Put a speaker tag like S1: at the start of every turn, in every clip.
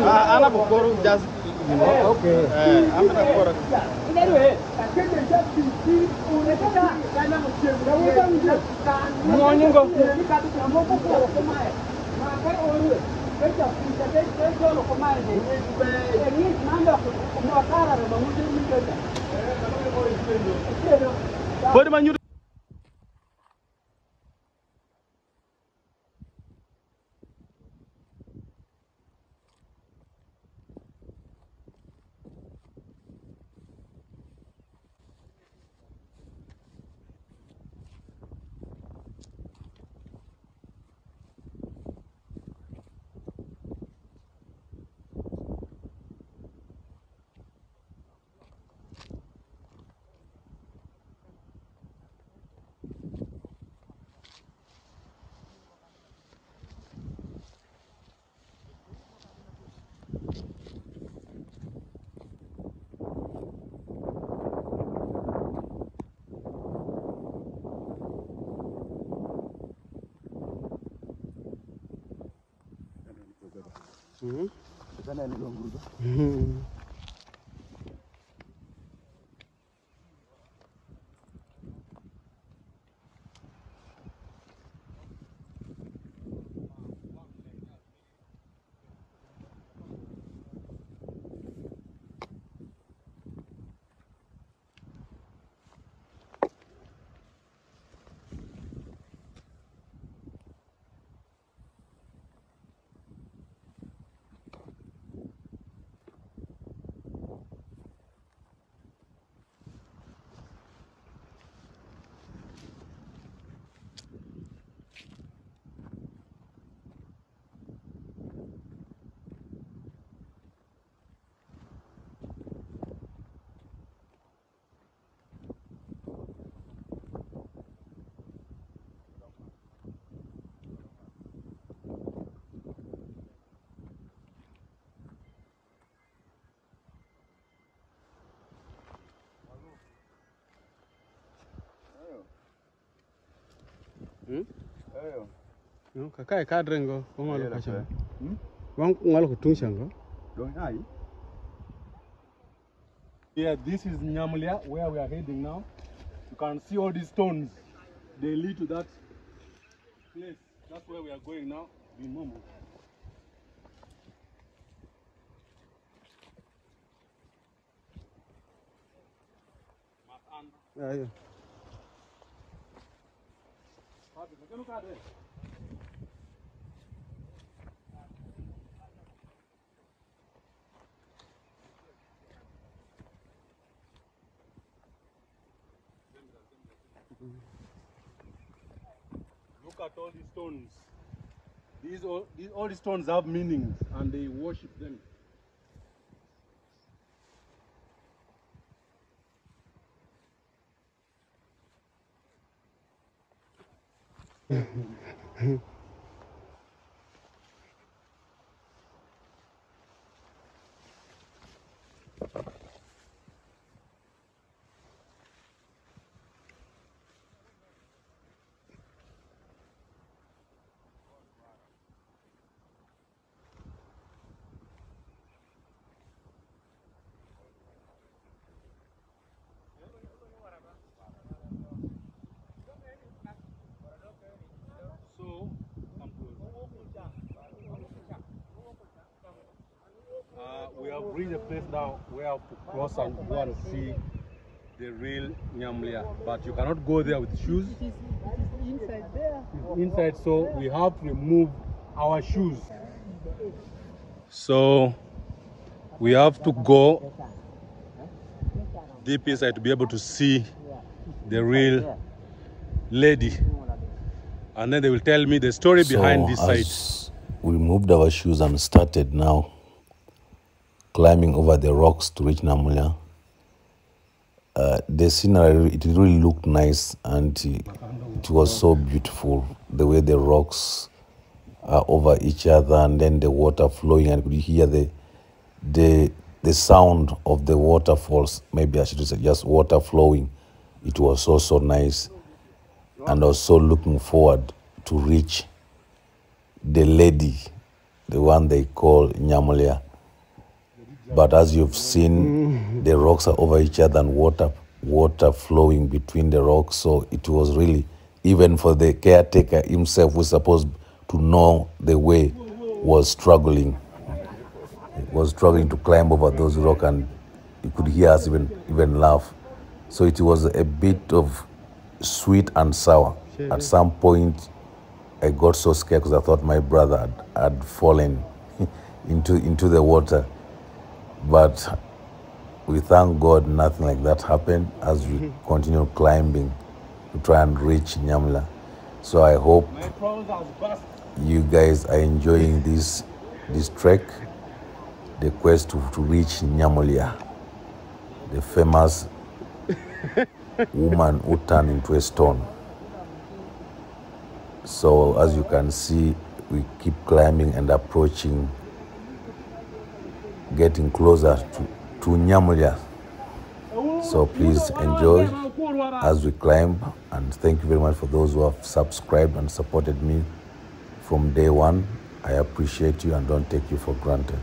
S1: Ana bukoro just okay. I'm gonna go. No, kakai kadrengo ngalo kacha. Wang ngalo kutunshanga. Yeah, this is Nyamlia, where we are heading now. You can see all these stones. They lead to that place. That's where we are going now. Bimomo. Yeah. Look at all these stones. All these stones have meanings, and they worship them. We have reached a place now where we have to cross and go and see the real Nyamlia, but you cannot go there with shoes.
S2: It is inside there.
S1: It's inside, so we have to remove our shoes. So we have to go deep inside to be able to see the real lady, and then they will tell me the story behind this site.
S3: We removed our shoes and started now climbing over the rocks to reach Nyamlia. The scenery, it really looked nice, and it was so beautiful, the way the rocks are over each other, and then the water flowing, and you hear the sound of the waterfalls. Maybe I should say just water flowing. It was so nice. and I was so looking forward to reach the lady, the one they call Nyamulia. But as you've seen, the rocks are over each other and water flowing between the rocks. So it was really, even for the caretaker himself, who was supposed to know the way, was struggling. He was struggling to climb over those rocks, and you could hear us even laugh. So it was a bit of sweet and sour. At some point, I got so scared because I thought my brother had fallen into the water. But we thank God nothing like that happened as we continue climbing to try and reach Nyamla. So I hope you guys are enjoying this trek, the quest to reach Nyamulia, the famous woman who turned into a stone. So as you can see, we keep climbing and approaching, getting closer to Nyamulia. So please enjoy as we climb, and thank you very much for those who have subscribed and supported me from day one. I appreciate you and don't take you for granted.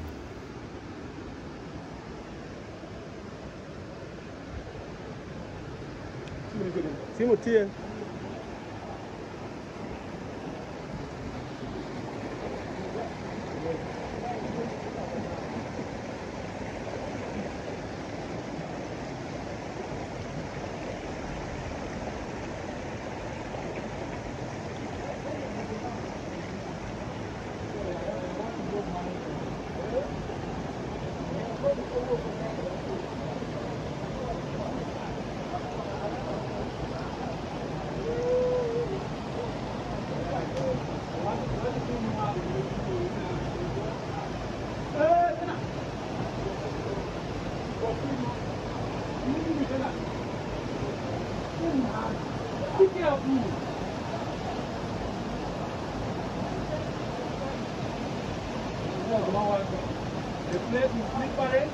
S1: The place is slippery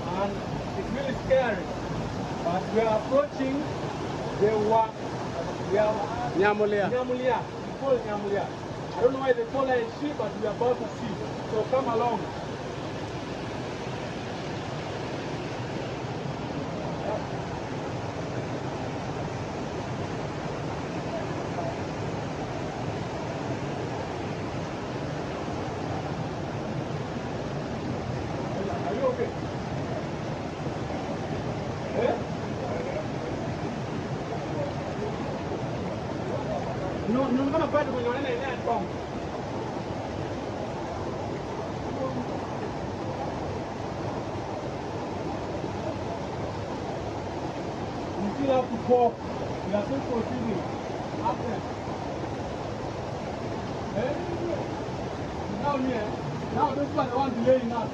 S1: and it's really scary. But we are approaching Nyamulia. We call it Nyamulia. I don't know why they call her a sheep, but we are about to see. So come along. No gonna fight with your come. We still have to walk. We are still proceeding. After. Now here. Now this one the one delaying us.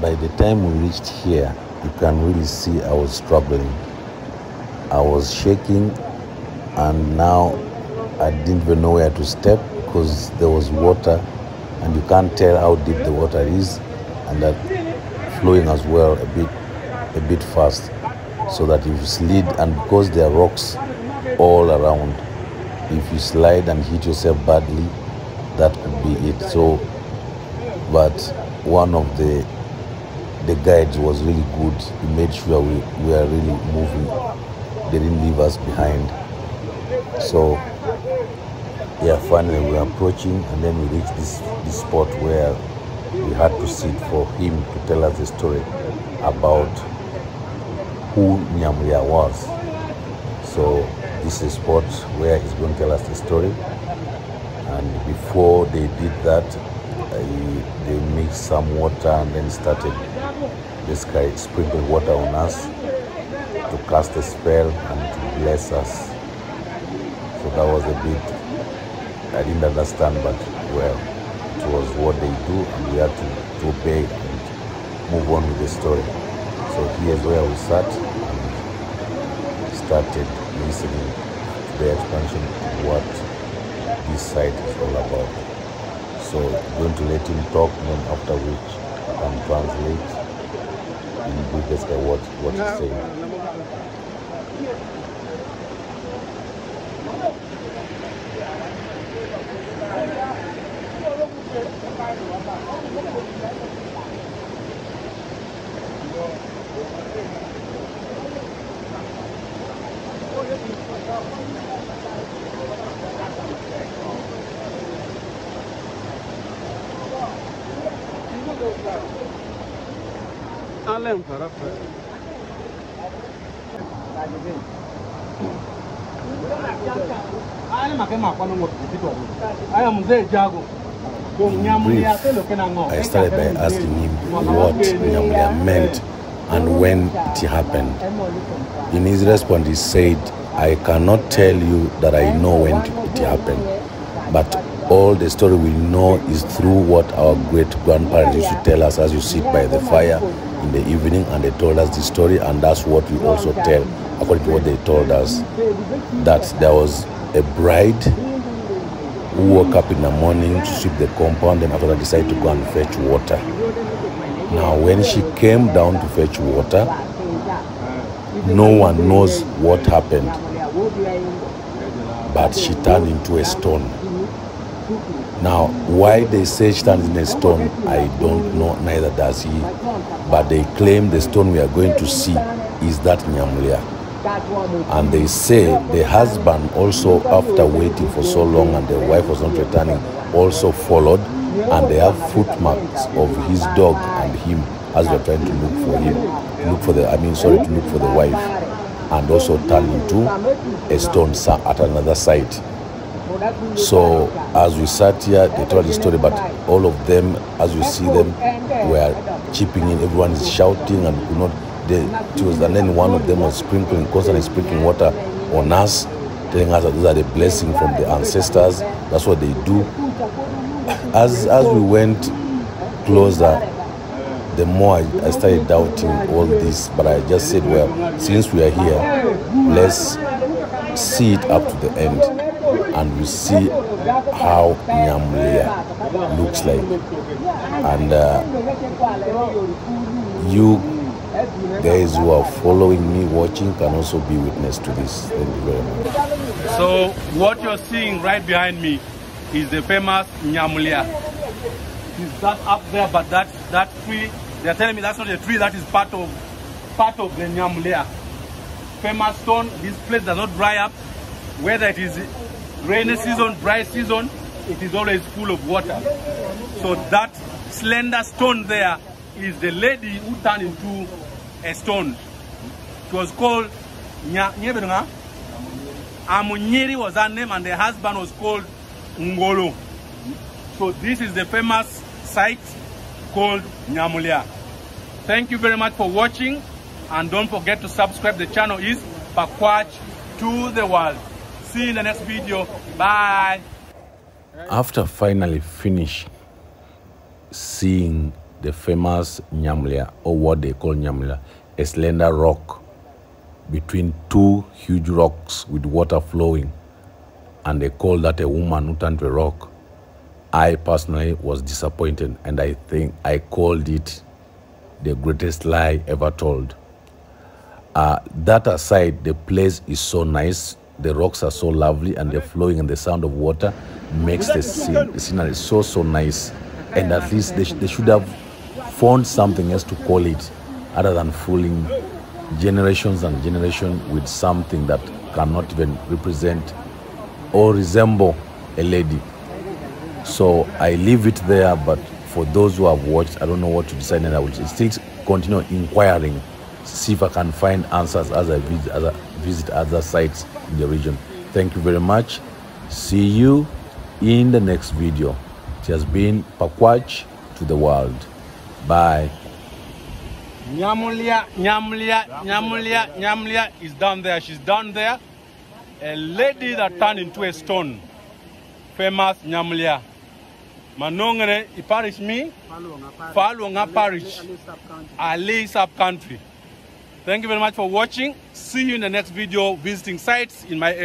S3: By the time we reached here, you can really see I was struggling. I was shaking, and now I didn't even know where to step because there was water, and you can't tell how deep the water is, and that flowing as well a bit fast, so that if you slid, and because there are rocks all around, if you slide and hit yourself badly, that could be it. So, but one of the guides was really good. He made sure we were really moving. They didn't leave us behind. So yeah, finally we were approaching, and then we reached this spot where we had to sit for him to tell us the story about who Nyamulia was. So this is a spot where he's going to tell us the story. And before they did that, they mixed some water and then started this guy sprinkled water on us to cast a spell and to bless us. So that was a bit, I didn't understand, but well, it was what they do and we had to obey and move on with the story. So here's where we sat and started listening to the expansion of what this site is all about. So I'm going to let him talk, and then after which I can translate in Buddhist what he's saying. Brief, I started by asking him what Nyamulia meant and when it happened. In his response, he said, I cannot tell you that I know when it happened, but all the story we know is through what our great-grandparents used to tell us as you sit by the fire in the evening, and they told us the story, and that's what we also tell, according to what they told us, that there was a bride who woke up in the morning to sweep the compound, and after that decided to go and fetch water. Now, when she came down to fetch water, no one knows what happened, but she turned into a stone. Now, why they say she turned into a stone, I don't know, neither does he, but they claim the stone we are going to see is that Nyamulia. And they say the husband also, after waiting for so long and the wife was not returning, also followed, and they have footmarks of his dog and him as they're trying to look for him, to look for the wife, and also turned into a stone at another site. So as we sat here, they told the story, but all of them, as you see them, were chipping in. Everyone is shouting and could not. And then one of them was constantly sprinkling water on us, telling us that these are the blessings from the ancestors. That's what they do. As we went closer, the more I started doubting all this, but I just said, well, since we are here, let's see it up to the end, and we see how Nyamulia looks like. And you guys who are following me, watching, can also be witness to this. Thank you very much.
S1: So what you're seeing right behind me is the famous Nyamulia. It's that up there, but that tree, they're telling me that's not a tree, that is part of the Nyamulia. Famous stone. This place does not dry up. Whether it is rainy season, dry season, it is always full of water. So that slender stone there is the lady who turned into a stone. It was called Amunyiri was her name, and the husband was called Ngolo. So this is the famous site called Nyamulia. Thank you very much for watching, and don't forget to subscribe. The channel is ROCK.PART to the world. See you in the next video. Bye.
S3: After finally finish seeing the famous Nyamulia, or what they call Nyamulia, a slender rock between two huge rocks with water flowing, and they call that a woman who turned to a rock, I personally was disappointed, and I think I called it the greatest lie ever told. That aside, the place is so nice, the rocks are so lovely, and they're flowing, and the sound of water makes the scenery so nice. And at least they should have found something else to call it other than fooling generations and generations with something that cannot even represent or resemble a lady. So I leave it there, but for those who have watched, I don't know what to decide, and I will still continue inquiring, see if I can find answers as I visit other sites in the region. Thank you very much. See you in the next video. It has been Pakwach to the world. Bye.
S1: Nyamulia, Nyamulia, Nyamulia, Nyamulia is down there. She's down there. A lady that turned into a stone. Famous Nyamulia. Manongere, I parish me. Falunga parish. Ali sub-country. Thank you very much for watching. See you in the next video visiting sites in my area.